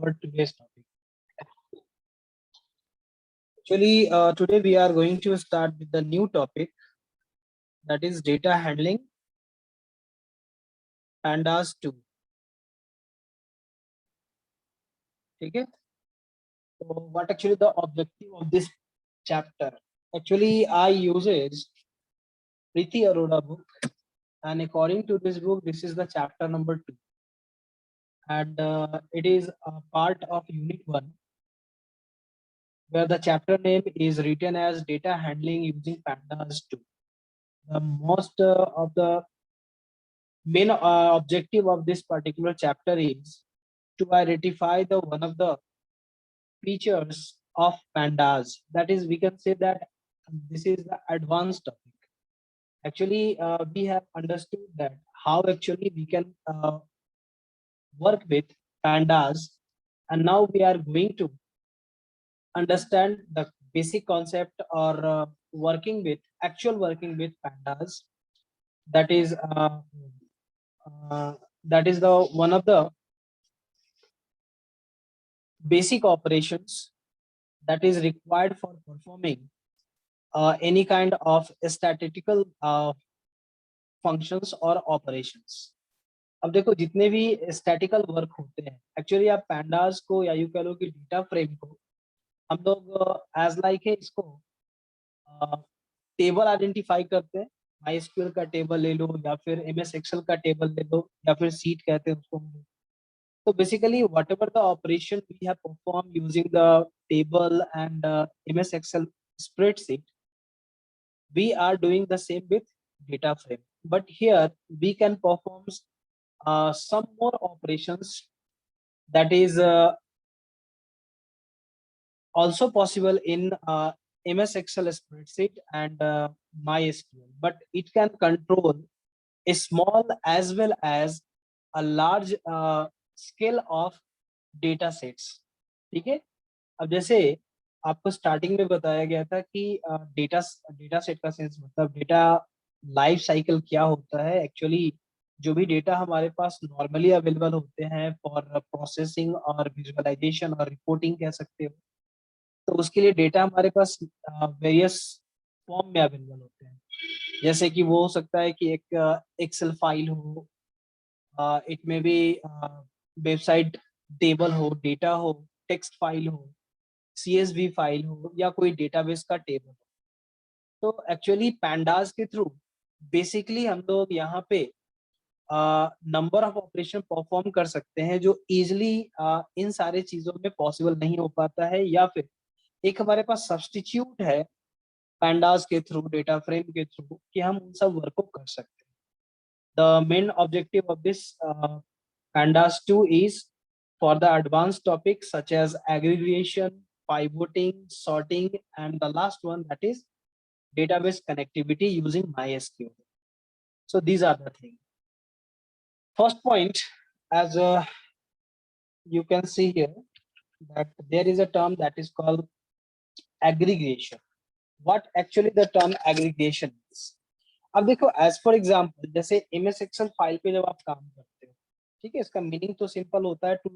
our today's topic. Actually, today we are going to start with the new topic, that is data handling, pandas 2. Okay. So what actually the objective of this chapter? Actually, I uses Preeti Arora book, and according to this book, this is the chapter number 2, and it is a part of unit 1, where the chapter name is written as data handling using pandas 2. The most of the main objective of this particular chapter is to identify the one of the features of pandas. That is, we can say that this is the advanced topic. Actually, we have understood that how actually we can work with pandas, and now we are going to understand the basic concept or working with pandas. That is uh, that is the one of the basic operations that is required for performing any kind of statistical functions or operations. अब देखो जितने भी statistical work होते हैं, actually आप pandas को या यूं कह लो कि डेटा फ्रेम को हम लोग एज लाइक है इसको टेबल आइडेंटिफाई करते हैं. MySQL का टेबल ले लो या फिर MS Excel का टेबल ले लो या फिर सीट कहते हैं उसको. So basically, whatever the operation we have performed using the table and MS Excel spreadsheet, we are doing the same with data frame. But here we can perform some more operations that is also possible in MS Excel spreadsheet and MySQL. But it can control a small as well as a large scale of data sets. ठीक है. अब जैसे आपको starting में बताया गया था कि डेटा सेट का सेंस मतलब डेटा लाइफ साइकिल क्या होता है. एक्चुअली जो भी डेटा हमारे पास नॉर्मली अवेलेबल होते हैं फॉर प्रोसेसिंग और विजुअलाइजेशन और रिपोर्टिंग कह सकते हो, तो उसके लिए डेटा हमारे पास वेरियस फॉर्म में अवेलेबल होते हैं. जैसे कि वो हो सकता है कि एक एक्सेल फाइल हो, इट में भी वेबसाइट टेबल हो, डेटा हो, टेक्स्ट फाइल हो, CSV फाइल हो या कोई डेटाबेस का टेबल हो. तो एक्चुअली पैंडास के थ्रू बेसिकली हम लोग यहाँ पे नंबर ऑफ ऑपरेशन परफॉर्म कर सकते हैं जो इजिली इन सारे चीजों में पॉसिबल नहीं हो पाता है, या फिर एक हमारे पास सब्स्टिट्यूट है पैंडास के थ्रू, डेटा फ्रेम के थ्रू, कि हम उन सब वर्क को कर सकते हैं. The main objective of this pandas 2 is for the advanced topics such as aggregation, pivoting, sorting, and the last one, that is database connectivity using MySQL. So these are the things. First point, as you can see here, that there is a term that is called aggregation. What actually the term aggregation is? अब देखो, as for example, जैसे MS Excel file पे जब आप काम करते हो, ठीक है, इसका मीनिंग तो सिंपल होता है to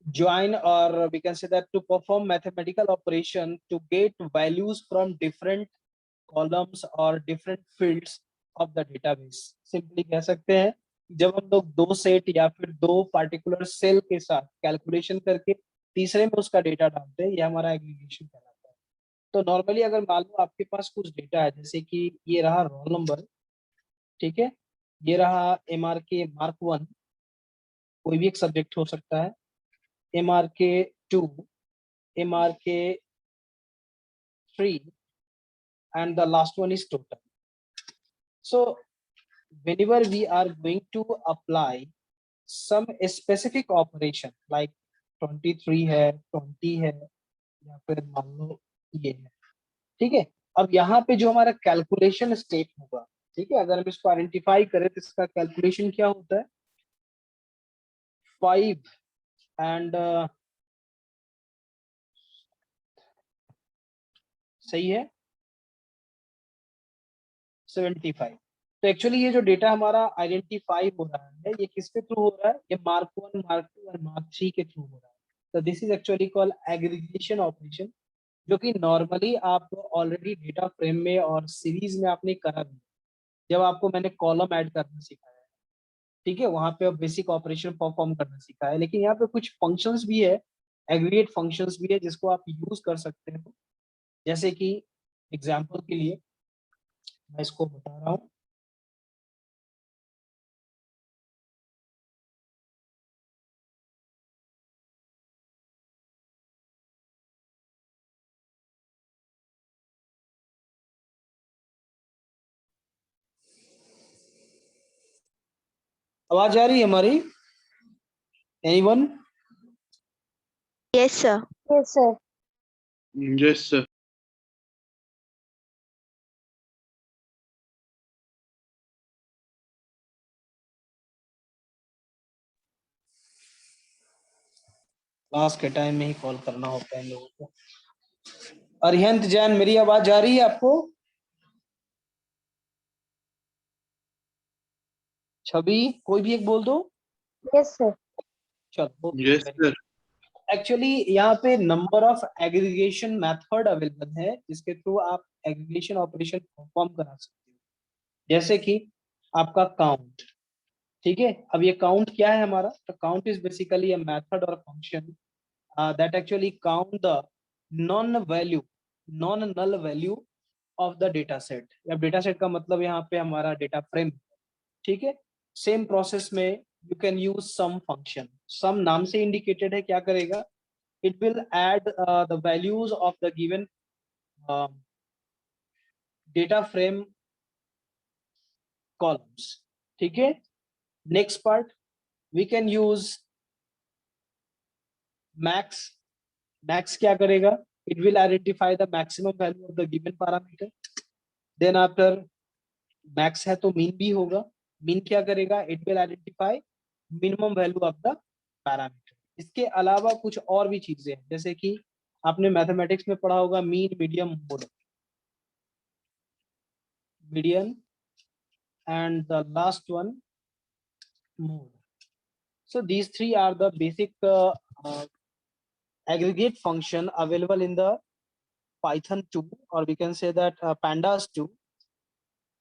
join, or we can say that to perform mathematical operation to get values from different columns or different fields of the database. Simply कह सकते हैं जब हम लोग दो सेट या फिर दो पार्टिकुलर सेल के साथ कैलकुलेशन करके तीसरे में उसका डेटा डालते हैं, ये हमारा एग्रीगेशन कहलाता है. तो नॉर्मली अगर मान लो आपके पास कुछ डेटा है, जैसे कि ये रहा रोल नंबर, ठीक है, ये रहा MRK मार्क 1, कोई भी एक सब्जेक्ट हो सकता है, MRK 2, MRK 3, and the last one is total. So whenever we are going to apply some specific operation like 23 है, 20 है, या फिर मान लो ये है, ठीक है. अब यहाँ पे जो हमारा कैलकुलेशन स्टेप होगा, ठीक है, अगर हम इसको आइडेंटिफाई करें तो इसका कैलकुलेशन क्या होता है, 5 एंड सही है 75, तो एक्चुअली ये जो डेटा हमारा आइडेंटिफाई हो रहा है ये किसके थ्रू हो रहा है, ये मार्क 1, मार्क 2 और मार्क 3 के थ्रू हो रहा है। तो this is actually called aggregation operation, जो कि नॉर्मली आप ऑलरेडी डेटा फ्रेम में और सीरीज में आपने करा भी, जब आपको मैंने कॉलम ऐड करना सिखाया है, ठीक है, वहां पे बेसिक ऑपरेशन परफॉर्म करना सीखा है। लेकिन यहाँ पे कुछ फंक्शंस भी है, एग्रीगेट फंक्शंस भी है, जिसको आप यूज कर सकते हो। जैसे कि एग्जांपल के लिए मैं इसको बता रहा हूँ। आवाज आ रही है हमारी? Anyone? Yes, sir. Yes, sir. Yes, sir. Class के टाइम में ही कॉल करना होता है इन लोगों को। अरिहंत जैन, मेरी आवाज आ रही है आपको? छवि, कोई भी एक बोल दो। Yes, sir. चलो, Yes, sir. एक्चुअली यहाँ पे number of aggregation method available है, जिसके थ्रू आप एग्रीगेशन ऑपरेशन परफॉर्म करा सकते हो। जैसे कि आपका काउंट, ठीक है। अब ये काउंट क्या है हमारा? तो count is basically a method और function that actually count the non value, non null value of the data set. अब डेटा सेट का मतलब यहाँ पे हमारा डेटा फ्रेम, ठीक है। सेम प्रोसेस में you can use sum function. Sum नाम से इंडिकेटेड है, क्या करेगा? It will add the values of the given data frame columns, ठीक है। Next part, we can use max. Max क्या करेगा? It will identify the maximum value of the given parameter. Then after max है तो min भी होगा। Min क्या करेगा? It will identify minimum value of the parameter. इसके अलावा कुछ और भी चीजें हैं, जैसे कि आपने मैथमेटिक्स में पढ़ा होगा mean, medium, mode, median and the last one mode. So these three are the basic aggregate function available in the Python 2, or we can say that pandas 2.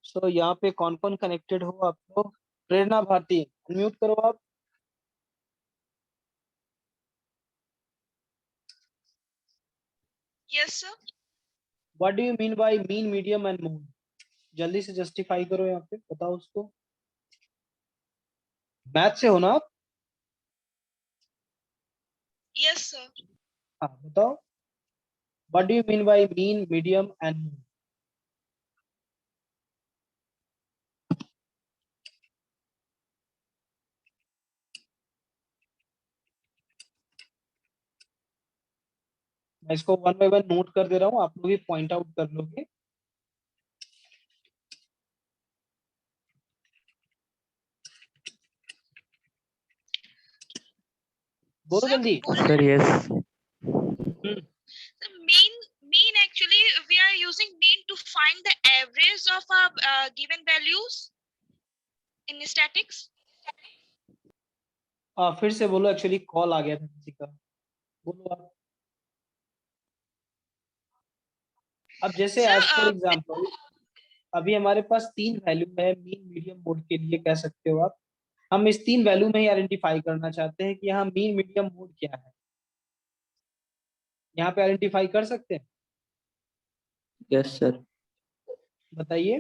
So यहाँ पे कौन कौन कनेक्टेड हो आप लोग? प्रेरणा भारती, अनम्यूट करो आप। Yes, sir. What do you mean by mean, medium and mode? जल्दी से जस्टिफाई करो, यहाँ पे बताओ उसको। मैथ से हो ना आप? Yes, sir. हाँ बताओ। What do you mean by mean, medium and mode? मैं इसको वन बाय वन नोट कर दे रहा हूँ, आप लोग भी पॉइंट आउट कर लोगे। बोलो Sir, जल्दी। Sir, yes. the mean actually we are using mean to find the average of a given values in statics. फिर से बोलो, एक्चुअली कॉल आ गया था किसी का। बोलो आप। अब जैसे Sir, एज पर एग्जांपल अभी हमारे पास तीन वैल्यू है मीन, मीडियम, मोड के लिए, कह सकते हो आप। हम इस तीन वैल्यू में ही आइडेंटिफाई करना चाहते हैं कि यहाँ मीन, मीडियम, मोड क्या है। यहाँ पे आइडेंटिफाई कर सकते हैं? Yes, sir. बताइए।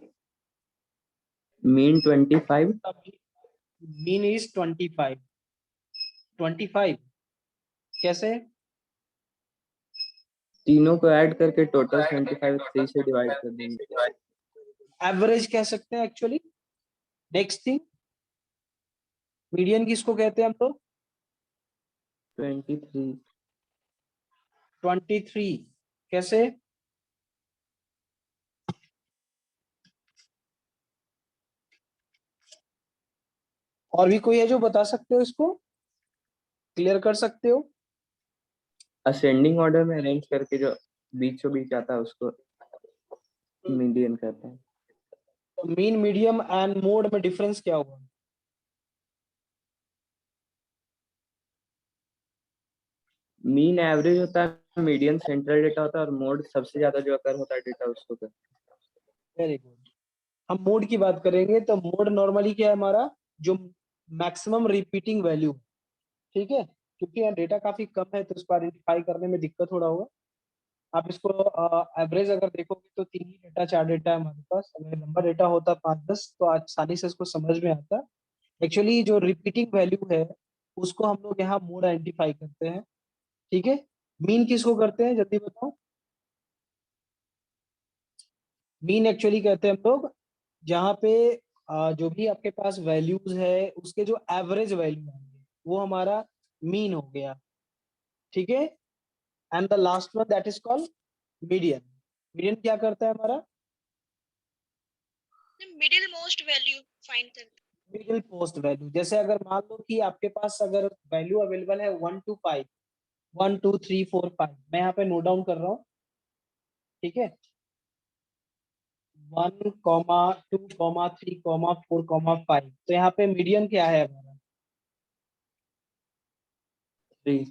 Mean 25. Mean is 25। 25 कैसे? तीनों को ऐड करके टोटल 25 3 से डिवाइड कर देंगे। एवरेज कह सकते हैं एक्चुअली। नेक्स्ट थिंग, मीडियन किसको कहते हैं हम लोग? 23. 23 कैसे? और भी कोई है जो बता सकते हो, इसको क्लियर कर सकते हो? असेंडिंग ऑर्डर में अरेंज करके जो बीचों बीच आता है उसको मीडियन कहते हैं। तो मीन, मीडियम एंड मोड में डिफरेंस क्या हुआ? मीन एवरेज होता है, मीडियन सेंट्रल डेटा होता है, और मोड सबसे ज्यादा जो अकर होता है डेटा उसको कर। Very good. हम मोड की बात करेंगे तो मोड नॉर्मली क्या है हमारा, जो मैक्सिमम रिपीटिंग वैल्यू, ठीक है, क्योंकि यहाँ डेटा काफी कम है तो इसको आइडेंटिफाई करने में दिक्कत हो रहा होगा। आप इसको एवरेज अगर देखोगे तो 3 ही डेटा 4 डेटा है हमारे पास, अगर लंबा डेटा होता 5-10 तो आसानी से इसको समझ में आता। एक्चुअली जो रिपीटिंग वैल्यू है उसको हम लोग यहाँ मोड आइडेंटिफाई करते हैं, ठीक है। मीन किसको करते हैं जल्दी बताओ? मीन एक्चुअली कहते हैं हम लोग जहाँ पे जो भी आपके पास वैल्यूज है उसके जो एवरेज वैल्यू आएंगे वो हमारा मीन हो गया, ठीक है। And the last one that is called median. Median क्या करता है हमारा? मिडिल मोस्ट वैल्यू फाइंड करते मिडिल पोस्ट वैल्यू। जैसे अगर मान लो कि आपके पास अगर वैल्यू अवेलेबल है 1 to 5, 1 2 3 4 5, मैं यहाँ पे नोट डाउन कर रहा हूँ, ठीक है। 1,2,3,4,5, तो यहाँ पे मीडियन क्या है हमारा? 3।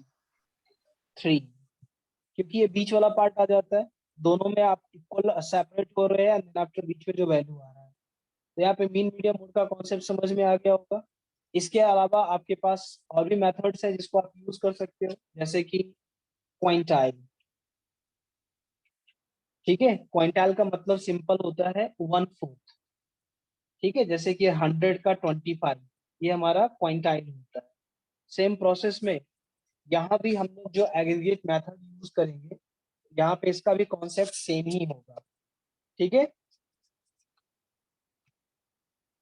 3, क्योंकि ये बीच वाला पार्ट आ जाता है, दोनों में आप इक्वल सेपरेट हो रहे हैं एंड आपके बीच में जो वैल्यू आ रहा है। तो यहाँ पे मीन मीडियम मोड का कॉन्सेप्ट समझ में आ गया होगा। इसके अलावा आपके पास और भी मेथड्स है जिसको आप यूज कर सकते हो, जैसे कि क्वांटाइल, ठीक है। क्वांटाइल का मतलब सिंपल होता है 1/4, ठीक है। जैसे कि 100 का 25, ये हमारा क्वांटाइल होता है। सेम प्रोसेस में यहाँ भी हम लोग जो एग्रीगेट मेथड यूज करेंगे, यहाँ पे इसका भी कॉन्सेप्ट सेम ही होगा, ठीक है।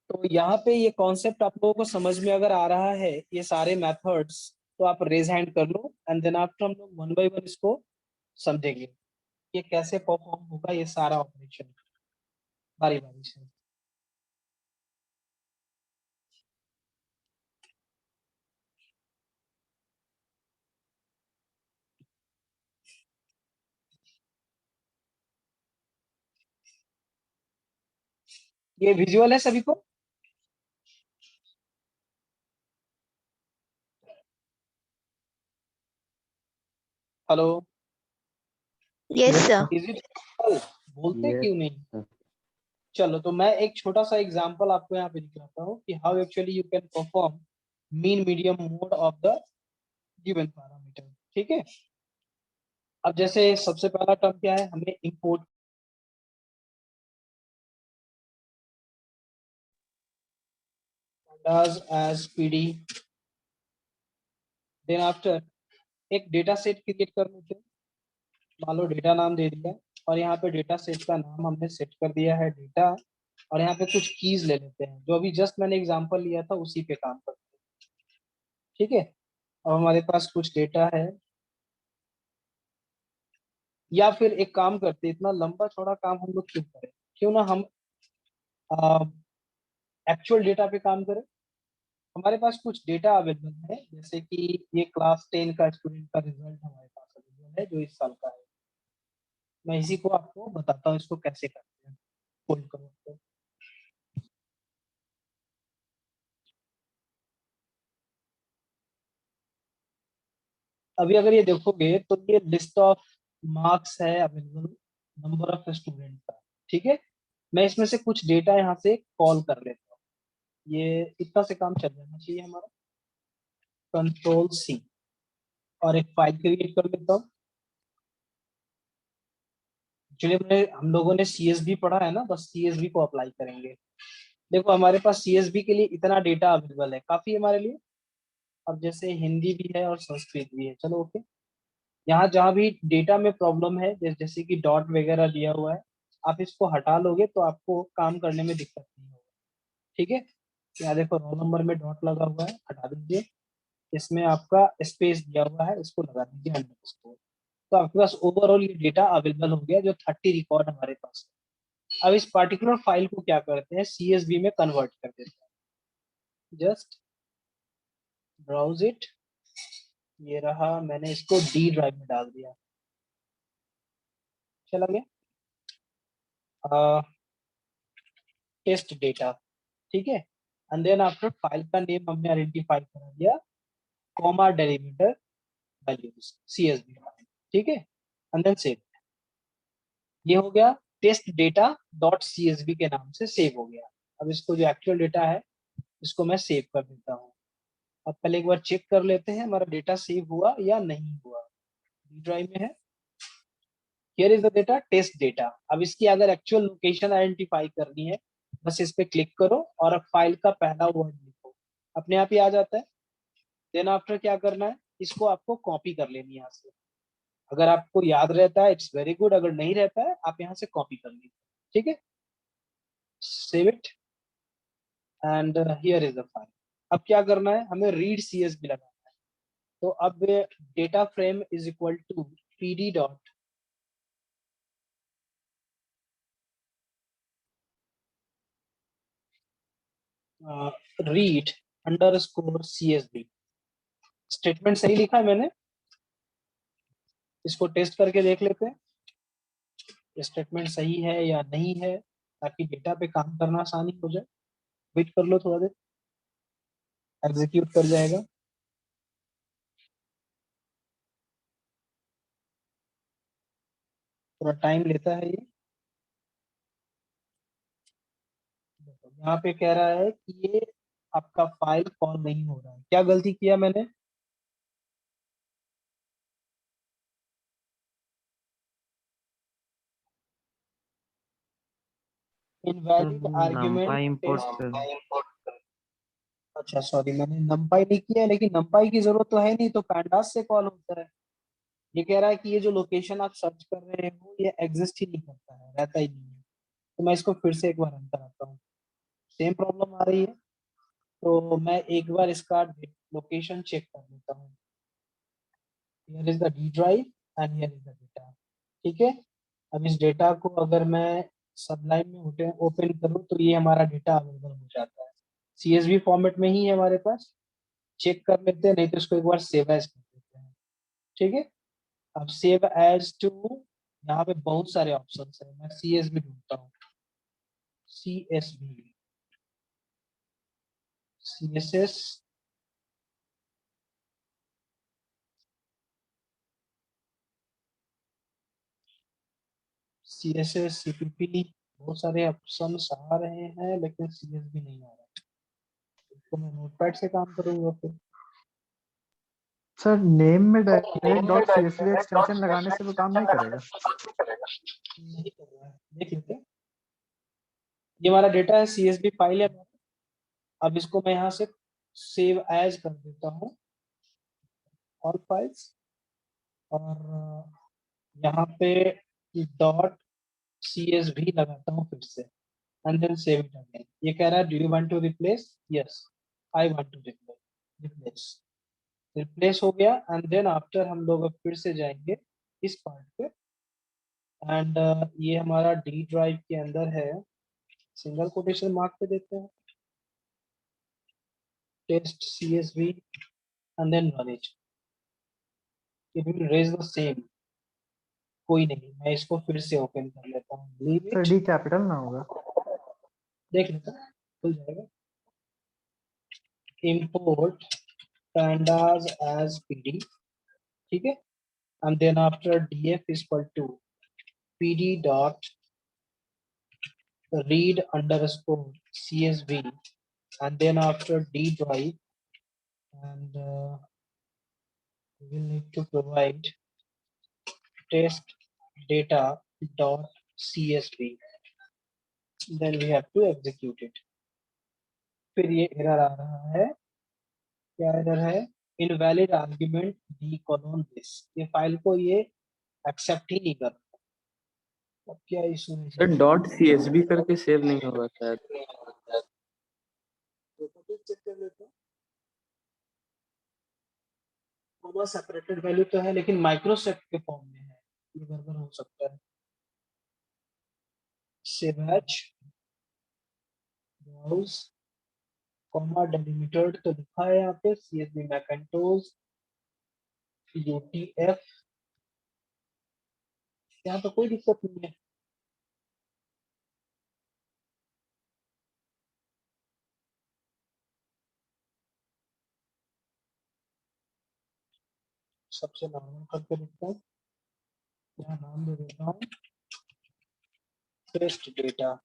तो यहाँ पे ये कॉन्सेप्ट आप लोगों को समझ में अगर आ रहा है ये सारे मेथड्स, तो आप रेज हैंड कर लो एंड देन आफ्टर हम लोग वन बाय वन इसको समझेंगे ये कैसे परफॉर्म होगा ये सारा ऑपरेशन, बारी बारी से। ये विजुअल है सभी को? Hello, Yes, sir. Is it? बोलते Yes, क्यों नहीं? sir. चलो तो मैं एक छोटा सा एग्जांपल आपको यहाँ पे दिखाता हूँ कि how actually you can perform mean medium mode of the given parameter, ठीक है। अब जैसे सबसे पहला टर्म क्या है, हमें import does as pd, then after एक डेटा सेट क्रिएट कर लेते हैं, मान लो डेटा नाम दे दिया, और यहाँ पे डेटा सेट का नाम हमने सेट कर दिया है डेटा, और यहाँ पे कुछ कीज ले लेते हैं जो अभी जस्ट मैंने एग्जांपल लिया था उसी पे काम करते हैं, ठीक है। अब हमारे पास कुछ डेटा है, या फिर एक काम करते हैं, इतना लंबा चौड़ा काम हम लोग क्यों करें, क्यों ना हम एक्चुअल डेटा पे काम करें। हमारे पास कुछ डेटा अवेलेबल है, जैसे कि ये क्लास 10 का स्टूडेंट का रिजल्ट हमारे पास अवेलेबल है जो इस साल का है। मैं इसी को आपको बताता हूँ इसको कैसे करते हैं। होल्ड करो तो। अभी अगर ये देखोगे तो ये लिस्ट ऑफ मार्क्स है अवेलेबल, नंबर ऑफ स्टूडेंट का, ठीक है। मैं इसमें से कुछ डेटा यहाँ से कॉल कर लेता हूँ, ये इतना से काम चल जाना चाहिए हमारा। कंट्रोल सी और एक फाइल क्रिएट कर लेता हूँ। एक्चुअली हम लोगों ने सीएसवी पढ़ा है ना, बस सीएसवी को अप्लाई करेंगे। देखो हमारे पास सीएसवी के लिए इतना डेटा अवेलेबल है, काफी है हमारे लिए। अब जैसे हिंदी भी है और संस्कृत भी है, चलो ओके। यहाँ जहाँ भी डेटा में प्रॉब्लम है, जैसे कि डॉट वगैरह दिया हुआ है, आप इसको हटा लोगे तो आपको काम करने में दिक्कत नहीं होगा, ठीक है। यहाँ देखो रोल नंबर में डॉट लगा हुआ है, हटा दीजिए। इसमें आपका स्पेस दिया हुआ है, इसको लगा दीजिए अंडरस्कोर। तो आपके पास ओवरऑल ये डेटा अवेलेबल हो गया जो 30 रिकॉर्ड हमारे पास है। अब इस पर्टिकुलर फाइल को क्या करते हैं, सीएसवी में कन्वर्ट कर देते हैं। जस्ट ब्राउज इट, ये रहा, मैंने इसको डी ड्राइव में डाल दिया, चला गया। टेस्ट डेटा, ठीक है। एंड देन आफ्टर फाइल का नेम हमने आइडेंटिफाई करा दिया, कॉमा डेलीमिटर वैल्यूज CSV फाइल, ठीक है। एंड देन सेव, ये हो गया टेस्ट डेटा डॉट CSV के नाम से सेव हो गया। अब इसको जो एक्चुअल डेटा है इसको मैं सेव कर देता हूँ। अब पहले एक बार चेक कर लेते हैं हमारा डेटा सेव हुआ या नहीं हुआ। डी ड्राइव में है, here is the data test data. अब इसकी अगर एक्चुअल लोकेशन आइडेंटिफाई करनी है बस इस पे क्लिक करो और अब फाइल का पहला वर्ड लिखो, अपने आप ही आ जाता है। देन आफ्टर क्या करना है, इसको आपको कॉपी कर लेनी है यहाँ से। अगर आपको याद रहता है इट्स वेरी गुड, अगर नहीं रहता है आप यहाँ से कॉपी कर लीजिए, ठीक है। Save it and here is the file. अब क्या करना है, हमें रीड CSV लगाना है। तो अब data frame is equal to PD dot read underscore CSV। Statement सही लिखा है मैंने, इसको टेस्ट करके देख लेते हैं स्टेटमेंट सही है या नहीं है, ताकि डेटा पे काम करना आसानी हो जाए। वेट कर लो थोड़ा देर, एग्जीक्यूट कर जाएगा। थोड़ा टाइम लेता है ये। यहाँ पे कह रहा है कि ये आपका फाइल कॉल नहीं हो रहा है, क्या गलती किया मैंने? Invalid argument numpy import test. अच्छा सॉरी, मैंने नंपाई नहीं किया है, लेकिन नंपाई की जरूरत तो है नहीं, तो पैंडास से कॉल होता है। ये कह रहा है कि ये जो लोकेशन आप सर्च कर रहे हो ये एग्जिस्ट ही नहीं करता है, रहता ही नहीं है। तो मैं इसको फिर से एक बार रन कराता हूँ, सेम प्रॉब्लम आ रही है। तो मैं एक बार इसका लोकेशन चेक कर लेता हूँ। Here is the D drive and here is the data, ठीक है। अब इस डेटा को अगर मैं सबलाइन में ओपन करूँ तो ये हमारा डेटा अवेलेबल हो जाता है, CSV फॉर्मेट में ही है हमारे पास। चेक कर लेते हैं, नहीं तो इसको एक बार सेव एज कर देते हैं, ठीक है। अब सेव एज टू, यहाँ पे बहुत सारे ऑप्शन है, मैं CSV ढूंढता हूँ। CSV, CSS, CSS, CPP, बहुत सारे ऑप्शन आ रहे हैं लेकिन CSV नहीं आ रहा है। तो मैं नोटपैड से काम करूंगा फिर। सर नेम में डायरेक्ट डॉट CSV एक्सटेंशन लगाने से वो काम नहीं करेगा। नहीं कर रहा है, देख लेते हैं। ये हमारा डेटा है, CSV फाइल है। अब इसको मैं यहाँ से सेव एज कर देता हूँ, ऑल फाइल्स, और यहाँ पे डॉट CSV लगाता हूँ फिर से, and then save it again. ये कह रहा है do you want to replace, yes I want to replace. Replace हो गया। एंड देन आफ्टर हम लोग अब फिर से जाएंगे इस पार्ट पे, एंड ये हमारा डी ड्राइव के अंदर है, सिंगल कोटेशन मार्क पे देते हैं, test CSV and then run it, it will raise the same. कोई नहीं, मैं इसको फिर से ओपन कर लेता हूँ, leave sir it, D capital ना होगा। देख लेता हूँ खुल जाएगा। import pandas as PD, ठीक है। and then after df is equal to PD dot read underscore CSV, and then after D drive, and we will need to provide test data dot CSV, then we have to execute it। फिर ये error आ रहा है, क्या error है, invalid argument D colon this, ये file को ये accept ही नहीं कर रहा। अब क्या इशू है सर डॉट CSV करके सेव नहीं होगा शायद। चेक कर लेते हैं। कॉमा सेपरेटेड वैल्यू तो है लेकिन माइक्रोसेट के फॉर्म में है, ये गड़बड़ हो सकता है। Save as, browse, comma delimited तो लिखा है यहाँ पे, CSV मैकेंटोस UTF, यहाँ पे कोई दिक्कत नहीं है। सबसे नॉर्मल करके देखता हूँ, यहाँ नाम दे देता हूँ टेस्ट डेटा।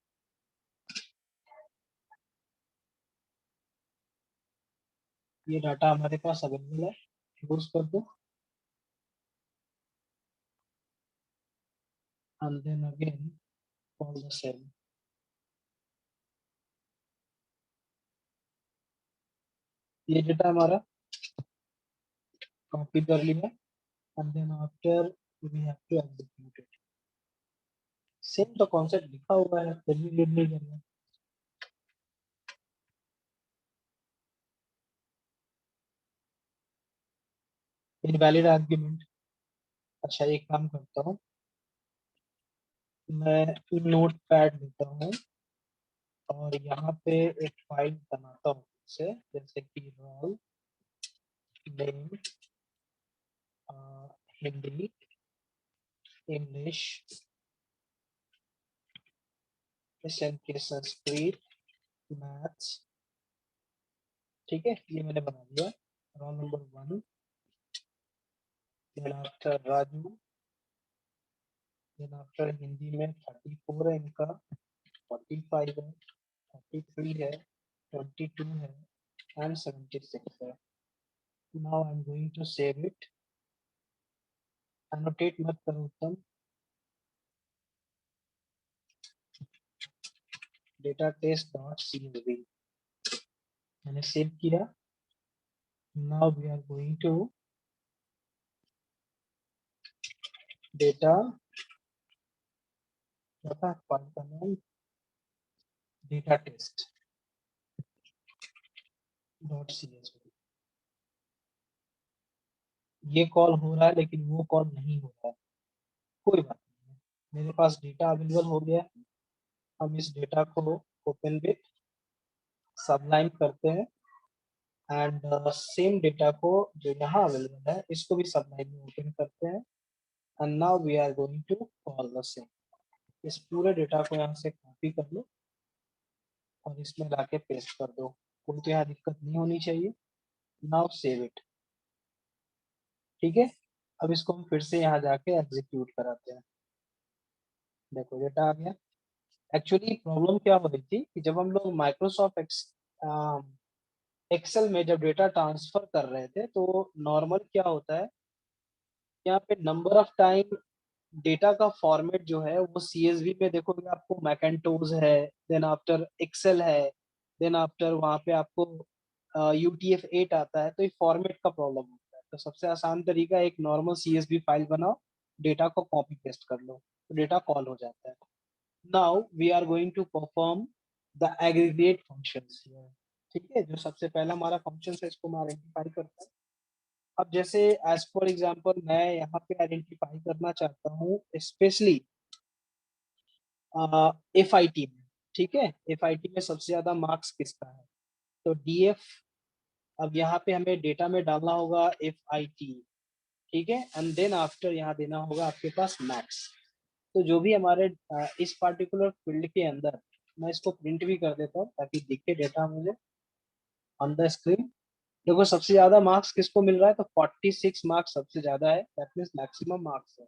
ये डाटा हमारे पास अवेलेबल है, यूज कर दो and then again call the same। ये डेटा हमारा कॉपी कर लिया and then after we have to execute it। Same तो कॉन्सेप्ट लिखा हुआ है, फिर भी रीड नहीं करना। Invalid argument. अच्छा एक काम करता हूँ, मैं नोट पैड लेता हूँ और यहाँ पे एक फाइल बनाता हूँ से, जैसे कि roll name Hindi English SNK Sanskrit maths. ठीक है, ये मैंने बना दिया। Roll number 1, then after Raju, then after Hindi में 34 है इनका, 45 है, 33 है, 22 है and 76 है। Now I'm going to save it। Annotate मत करो उत्तम। data test.csv मैंने सेव किया। Now we are going to data file का नाम data test.csv। ये कॉल हो रहा है लेकिन वो कॉल नहीं हो रहा है, कोई बात नहीं है, मेरे पास डेटा अवेलेबल हो गया है। हम इस डेटा को ओपन विथ सबलाइन करते हैं एंड सेम डेटा को जो यहाँ अवेलेबल है इसको भी सबलाइन में ओपन करते हैं and now we are going to call the same. इस पूरे डेटा को यहाँ से कॉपी कर लो और इसमें लाके पेस्ट कर दो, कोई तो यहाँ दिक्कत नहीं होनी चाहिए। Now save it. ठीक है, अब इसको हम फिर से यहाँ जाके एग्जीक्यूट कराते हैं। देखो डेटा आ गया। एक्चुअली प्रॉब्लम क्या हो रही थी कि जब हम लोग माइक्रोसॉफ्ट एक्सेल में जब डेटा ट्रांसफर कर रहे थे तो नॉर्मल क्या होता है, यहाँ पे नंबर ऑफ टाइम डेटा का फॉर्मेट जो है वो CSV में देखोगे आपको मैकेंटोज है, देन आफ्टर एक्सेल है, देन आफ्टर वहाँ पे आपको UTF-8 आता है, तो ये फॉर्मेट का प्रॉब्लम होता है। तो सबसे आसान तरीका एक नॉर्मल CSV फाइल बनाओ, डेटा को कॉपी पेस्ट कर लो, तो डेटा कॉल हो जाता है। Now we are going to perform the aggregate functions. ठीक है, जो सबसे पहला हमारा फंक्शन है इसको मैं आइडेंटिफाई करता हूँ। अब जैसे एज फॉर एग्जांपल मैं यहाँ पे आइडेंटिफाई करना चाहता हूँ स्पेशली FIT में। ठीक है, FIT में सबसे ज्यादा मार्क्स किसका है, तो DF। अब यहाँ पे हमें डेटा में डालना होगा FIT। ठीक है, एंड देन आफ्टर यहाँ देना होगा आपके पास मैक्स। तो जो भी हमारे इस पार्टिकुलर फील्ड के अंदर, मैं इसको प्रिंट भी कर देता हूँ ताकि दिखे डेटा मुझे ऑन द स्क्रीन। देखो सबसे ज्यादा मार्क्स किसको मिल रहा है, तो 46 मार्क्स सबसे ज्यादा है, दैट मींस मैक्सिमम मार्क्स है।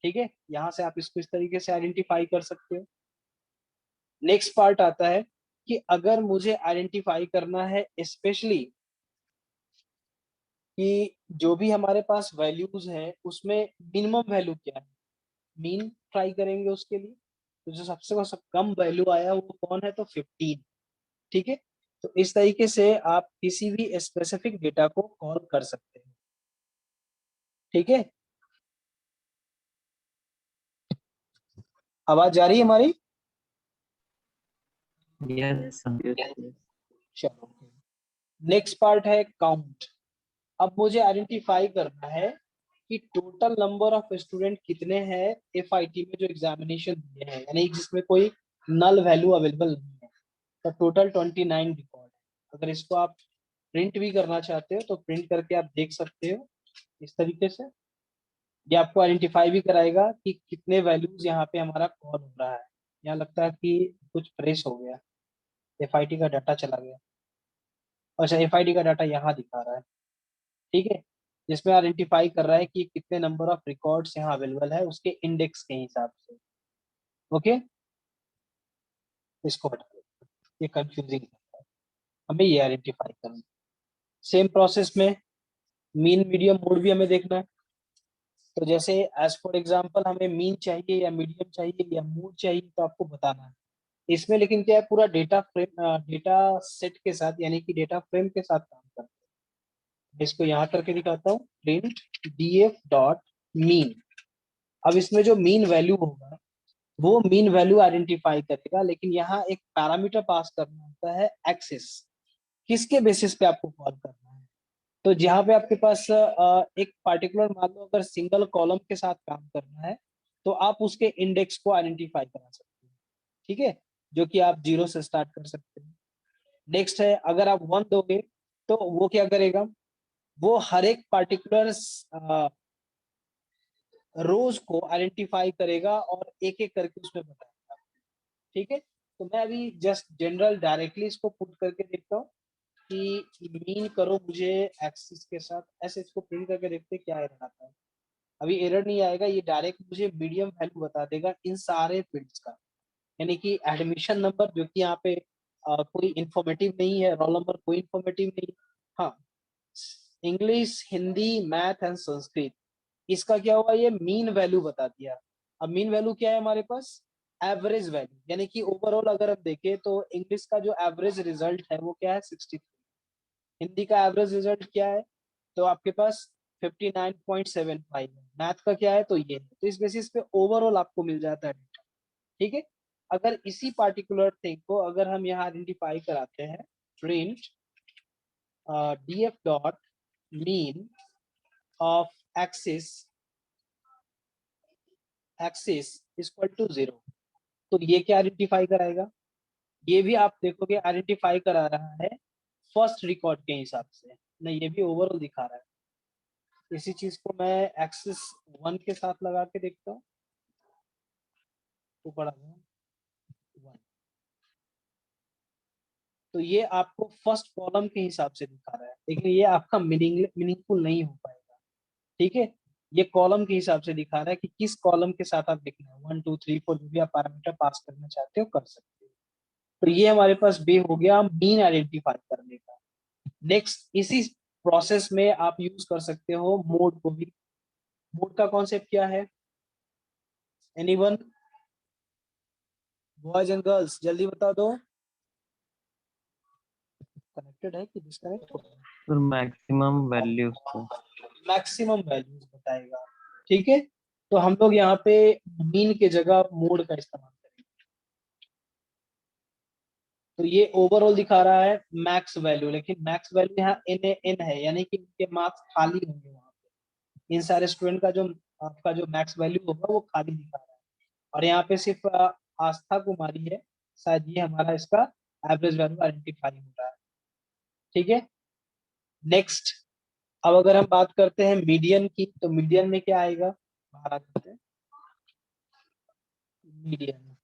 ठीक है, यहाँ से आप इसको इस तरीके से आइडेंटिफाई कर सकते हो। नेक्स्ट पार्ट आता है कि अगर मुझे आइडेंटिफाई करना है स्पेशली कि जो भी हमारे पास वैल्यूज है उसमें मिनिमम वैल्यू क्या है, मीन ट्राई करेंगे उसके लिए। तो जो सबसे कम वैल्यू आया वो कौन है, तो 15। ठीक है, तो इस तरीके से आप किसी भी स्पेसिफिक डेटा को कॉल कर सकते हैं। ठीक है, आवाज जा रही है हमारी? यस चलो, नेक्स्ट पार्ट है काउंट। अब मुझे आइडेंटिफाई करना है कि टोटल नंबर ऑफ स्टूडेंट कितने हैं FIT में जो एग्जामिनेशन दिए हैं, यानी जिसमें कोई नल वैल्यू अवेलेबल नहीं है। तो टोटल 29 रिकॉर्ड है। अगर इसको आप प्रिंट भी करना चाहते हो तो प्रिंट करके आप देख सकते हो इस तरीके से। ये आपको आइडेंटिफाई भी कराएगा कि कितने वैल्यूज यहाँ पे हमारा कॉल हो रहा है। यहाँ लगता है कि कुछ प्रेस हो गया, FIT का डाटा चला गया। अच्छा, FIT का डाटा यहाँ दिखा रहा है। ठीक है, जिसमें आइडेंटिफाई कर रहा है कि कितने नंबर ऑफ रिकॉर्ड्स यहाँ अवेलेबल है उसके इंडेक्स के हिसाब से। ओके, इसको हटा दो, ये कंफ्यूजिंग है, हमें ये आइडेंटिफाई करना है। सेम प्रोसेस में मीन मीडियम मोड भी हमें देखना है। तो जैसे एज फॉर एग्जांपल हमें मीन चाहिए या मीडियम चाहिए या मोड चाहिए, तो आपको बताना है इसमें। लेकिन क्या है, पूरा डेटा फ्रेम, डेटा सेट के साथ यानी कि डेटा फ्रेम के साथ काम करते हैं। इसको यहाँ करके दिखाता हूँ, प्रिंट df डॉट मीन। अब इसमें जो मीन वैल्यू होगा वो मीन वैल्यू आइडेंटिफाई करेगा, लेकिन यहाँ एक पैरामीटर पास करना होता है एक्सिस। किसके बेसिस पे आपको कॉल करना है? तो जहाँ पे आपके पास एक पार्टिकुलर, मान लो अगर सिंगल कॉलम के साथ काम करना है तो आप उसके इंडेक्स को आइडेंटिफाई करा सकते हैं, ठीक है, जो कि आप 0 से स्टार्ट कर सकते हैं। नेक्स्ट है, अगर आप 1 दोगे तो वो क्या करेगा, वो हर एक पार्टिकुलर रोज को आइडेंटिफाई करेगा और एक एक करके उसमें बताएगा, ठीक है। तो मैं अभी जस्ट जनरल डायरेक्टली इसको पुट करके देखता हूँ कि मीन करो मुझे एक्सिस के साथ, ऐसे इसको प्रिंट करके देखते क्या एरर आता है। अभी एरर नहीं आएगा, ये डायरेक्ट मुझे मीडियम वैल्यू बता देगा इन सारे फील्ड्स का, यानी कि एडमिशन नंबर जो कि यहाँ पे कोई इंफॉर्मेटिव नहीं है, रोल नंबर कोई इंफॉर्मेटिव नहीं। हाँ, English, Hindi, math and Sanskrit, इसका क्या हुआ, ये मीन वैल्यू बता दिया। अब मीन वैल्यू क्या है हमारे पास, एवरेज वैल्यू, यानी कि ओवरऑल अगर हम देखें तो इंग्लिश का जो एवरेज रिजल्ट है वो क्या है 63, हिंदी का एवरेज रिजल्ट क्या है तो आपके पास 59.75 है, मैथ का क्या है तो ये है। तो इस बेसिस पे ओवरऑल आपको मिल जाता है डेटा, ठीक है। अगर इसी पार्टिकुलर थिंग को अगर हम यहाँ आइडेंटिफाई कराते हैं, print df dot mean of axis equal to 0, तो ये क्या आइडेंटिफाई कराएगा, ये भी आप देखोगे आइडेंटिफाई करा रहा है फर्स्ट रिकॉर्ड के हिसाब से, नहीं ये भी ओवरऑल दिखा रहा है। इसी चीज को मैं एक्सिस 1 के साथ लगा के देखता हूँ, ऊपर आ गया 1, तो ये आपको फर्स्ट कॉलम के हिसाब से दिखा रहा है, लेकिन ये आपका मीनिंगफुल नहीं हो पाएगा, ठीक है। ये कॉलम के हिसाब से दिखा रहा है कि किस कॉलम के साथ आप देखना है, 1 2 3 4 जो भी आप पैरामीटर पास करना चाहते हो कर सकते हो। तो ये हमारे पास बे हो गया मीन आइडेंटिफाई करने का। नेक्स्ट, इसी प्रोसेस में आप यूज कर सकते हो मोड को भी। मोड का कॉन्सेप्ट क्या है, एनीवन, बॉयज एंड गर्ल्स जल्दी बता दो, कनेक्टेड है कि डिस्कनेक्ट हो गया? सर मैक्सिमम वैल्यूज को मैक्सिमम वैल्यूज बताएगा, ठीक है। तो हम लोग यहाँ पे मीन के जगह मोड का इस्तेमाल करेंगे। तो ये ओवरऑल दिखा रहा है मैक्स वैल्यू, लेकिन मैक्स वैल्यू यहाँ एन है, यानी कि इनके मार्क्स खाली होंगे वहाँ पे। इन सारे स्टूडेंट का जो आपका जो मैक्स वैल्यू होगा वो खाली दिखा रहा है, और यहाँ पे सिर्फ आस्था कुमारी है, शायद ये हमारा इसका एवरेज वैल्यू आइडेंटिफाई हो रहा है, ठीक है। नेक्स्ट, अब अगर हम बात करते हैं मीडियन की, तो मीडियन में क्या आएगा, बाहर आ जाते हैं, मीडियन,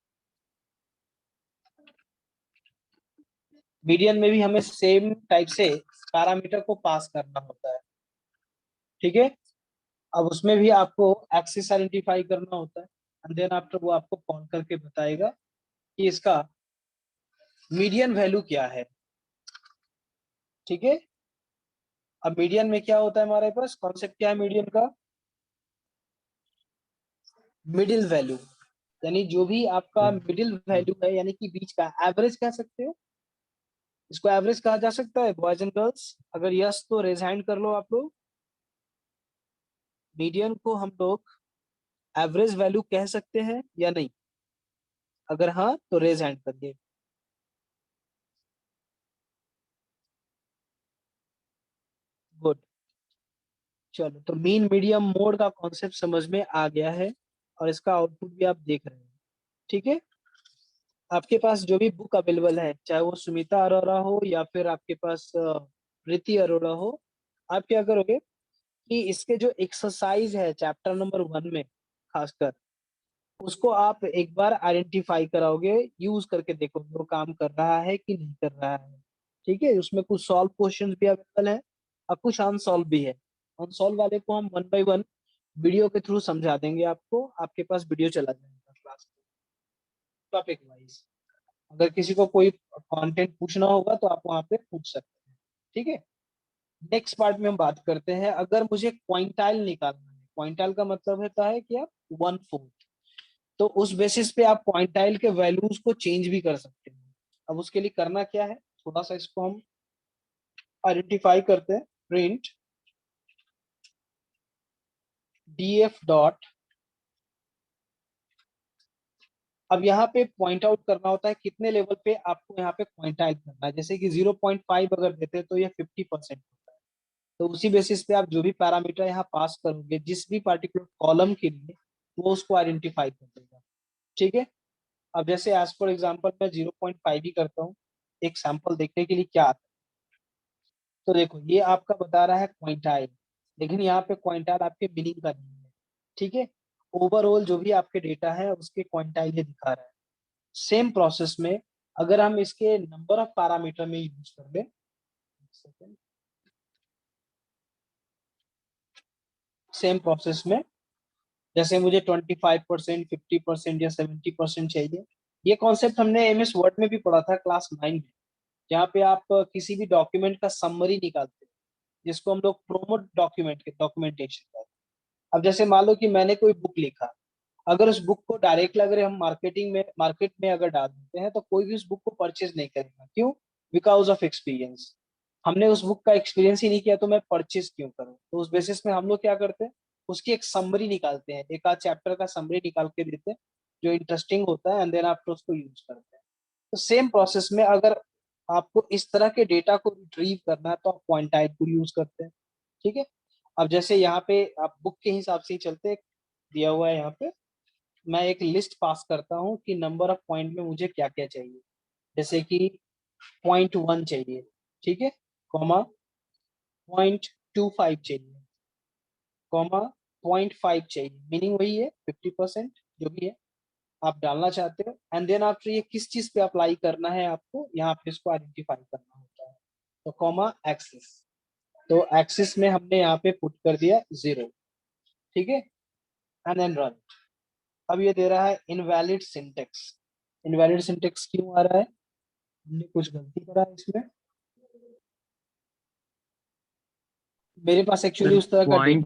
मीडियन में भी हमें सेम टाइप से पैरामीटर को पास करना होता है, ठीक है। अब उसमें भी आपको एक्सिस आइडेंटिफाई करना होता है, एंड देन आफ्टर वो आपको कॉल करके बताएगा कि इसका मीडियन वैल्यू क्या है, ठीक है। अब मीडियन में क्या होता है, हमारे पास कॉन्सेप्ट क्या है मीडियन का, मिडिल वैल्यू, यानी जो भी आपका मिडिल वैल्यू है, यानी कि बीच का एवरेज कह सकते हो, इसको एवरेज कहा जा सकता है बॉयज एंड गर्ल्स। अगर यस तो रेज हैंड कर लो आप लोग। मीडियन को हम लोग एवरेज वैल्यू कह सकते हैं या नहीं, अगर हाँ तो रेज हैंड करिए। गुड, चलो, तो मीन मीडियम मोड का कॉन्सेप्ट समझ में आ गया है, और इसका आउटपुट भी आप देख रहे हैं, ठीक है। आपके पास जो भी बुक अवेलेबल है, चाहे वो सुमिता अरोरा हो या फिर आपके पास प्रीति अरोरा हो, आप क्या करोगे कि इसके जो एक्सरसाइज है चैप्टर नंबर 1 में खासकर, उसको आप एक बार आइडेंटिफाई कराओगे, यूज करके देखोगे वो काम कर रहा है कि नहीं कर रहा है, ठीक है। उसमें कुछ सॉल्व क्वेश्चंस भी अवेलेबल है और कुछ अनसॉल्व भी है, कंसोल वाले को हम 1 बाय 1 वीडियो के थ्रू समझा देंगे आपको, आपके पास वीडियो चला जाएगा क्लास टॉपिक वाइज। अगर किसी को कोई कंटेंट पूछना होगा तो आप वहां पे पूछ सकते हैं, ठीक है। नेक्स्ट पार्ट में हम बात करते हैं, अगर मुझे क्वांटाइल निकालना है, क्वांटाइल का मतलब होता है कि आप 1/4, तो उस बेसिस पे आप क्वांटाइल के वैल्यूज को चेंज भी कर सकते हैं। अब उसके लिए करना क्या है, थोड़ा सा इसको हम आइडेंटिफाई करते हैं। प्रिंट df डॉट, अब यहाँ पे पॉइंट आउट करना होता है कितने लेवल पे आपको यहाँ पे क्वांटाइल करना है। जैसे कि 0.5 अगर देते हैं तो ये 50% होता है। तो उसी बेसिस पे आप जो भी पैरामीटर यहाँ पास करोगे जिस भी पार्टिकुलर कॉलम के लिए, वो उसको आइडेंटिफाई कर देगा, ठीक है। अब जैसे एज फॉर एग्जांपल मैं 0.5 ही करता हूँ, एक सैंपल देखने के लिए क्या आता है। तो देखो ये आपका बता रहा है क्वांटाइल, लेकिन यहाँ पे क्वांटाइल आपके मीनिंग का नहीं है, ठीक है। ओवरऑल जो भी आपके डेटा है उसके क्वांटाइल ये दिखा रहा है। सेम प्रोसेस में अगर हम इसके नंबर ऑफ पैरामीटर में यूज कर ले, सेम प्रोसेस में जैसे मुझे 25%, 50% या 70% चाहिए। ये कॉन्सेप्ट हमने एमएस वर्ड में भी पढ़ा था क्लास 9 में, जहाँ पे आप किसी भी डॉक्यूमेंट का समरी निकालते हैं, जिसको हम लोग प्रोमोट डॉक्यूमेंट के डॉक्यूमेंटेशन कहते हैं। अब जैसे मान लो कि मैंने कोई बुक लिखा, अगर उस बुक को डायरेक्टली अगर हम मार्केट में अगर डाल देते हैं तो कोई भी उस बुक को परचेज नहीं करेगा। क्यों? Because of experience. हमने उस बुक का एक्सपीरियंस ही नहीं किया तो मैं परचेज क्यों करूं। तो उस बेसिस में हम लोग क्या करते हैं, उसकी एक समरी निकालते हैं, एक आध चैप्टर का समरी निकाल के देते हैं जो इंटरेस्टिंग होता है, एंड देन आप उसको यूज करते हैं। तो सेम प्रोसेस में अगर आपको इस तरह के डेटा को रिट्रीव करना है तो आप क्वांटाइल को यूज करते हैं, ठीक है। अब जैसे यहाँ पे आप बुक के हिसाब से ही चलते हैं, दिया हुआ है यहाँ पे, मैं एक लिस्ट पास करता हूँ कि नंबर ऑफ पॉइंट में मुझे क्या क्या चाहिए। जैसे कि 0.1 चाहिए, ठीक है, कॉमा 0.25 चाहिए, कॉमा 0.5 चाहिए, मीनिंग वही है 50% जो भी है आप डालना चाहते हो। एंड देन आफ्टर ये किस चीज पे अप्लाई करना है आपको यहाँ पे इसको आइडेंटिफाई करना होता है। तो कॉमा एक्सिस, तो एक्सिस में हमने यहाँ पे पुट कर दिया 0, ठीक है, एंड देन रन। अब ये दे रहा है इनवैलिड सिंटेक्स। इनवैलिड सिंटेक्स क्यों आ रहा है? हमने कुछ गलती करा है इसमें। मेरे पास एक्चुअली उस तरह का पॉइंट